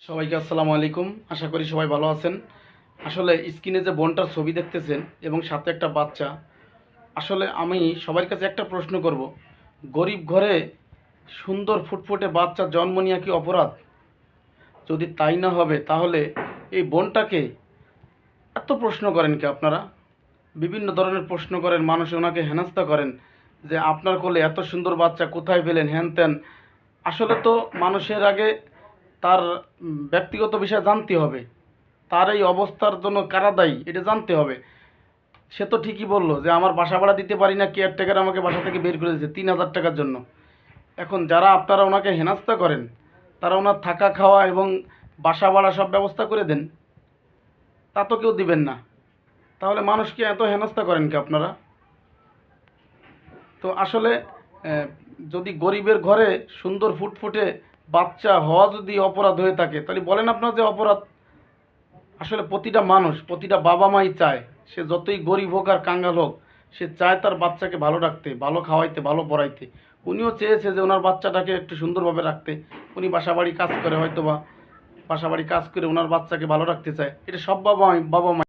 সবাইকে আসসালামু আলাইকুম। আশা করি সবাই ভালো আছেন। আসলে স্ক্রিনে যে বোনটার ছবি দেখতেছেন এবং সাথে একটা বাচ্চা, আসলে আমি সবার কাছে একটা প্রশ্ন করব, গরিব ঘরে সুন্দর ফুটফুটে বাচ্চা জন্ম নেওয়া কি অপরাধ? যদি তাই না হবে তাহলে এই বোনটাকে এত প্রশ্ন করেন কি আপনারা? বিভিন্ন ধরনের প্রশ্ন করেন, মানুষ ওনাকে হেনস্থা করেন যে আপনার কোলে এত সুন্দর বাচ্চা কোথায় পেলেন, হ্যান ত্যান। আসলে তো মানুষের আগে তার ব্যক্তিগত বিষয় জানতে হবে, তার এই অবস্থার জন্য কারা দায়ী এটা জানতে হবে। সে তো ঠিকই বললো যে আমার বাসা ভাড়া দিতে পারি না, কেয়ারটেকার আমাকে বাসা থেকে বের করে দিয়েছে 3,000 টাকার জন্য। এখন যারা আপনারা ওনাকে হেনস্থা করেন তারা ওনার থাকা খাওয়া এবং বাসা ভাড়া সব ব্যবস্থা করে দেন, তা তো কেউ দিবেন না। তাহলে মানুষকে এত হেনস্থা করেন কি আপনারা? তো আসলে আহ, যদি গরিবের ঘরে সুন্দর ফুটফুটে বাচ্চা হওয়া যদি অপরাধ হয়ে থাকে তাহলে বলেন আপনার যে অপরাধ। আসলে প্রতিটা মানুষ, প্রতিটা বাবা মাই চায়, সে যতই গরিব হোক আর কাঙ্গাল হোক, সে চায় তার বাচ্চাকে ভালো রাখতে, ভালো খাওয়াইতে, ভালো পড়াইতে। উনিও চেয়েছে যে ওনার বাচ্চাটাকে একটু সুন্দরভাবে রাখতে। উনি বাসাবাড়ি কাজ করে, হয়তো বা বাসাবাড়ি কাজ করে ওনার বাচ্চাকে ভালো রাখতে চায়। এটা সব বাবা মা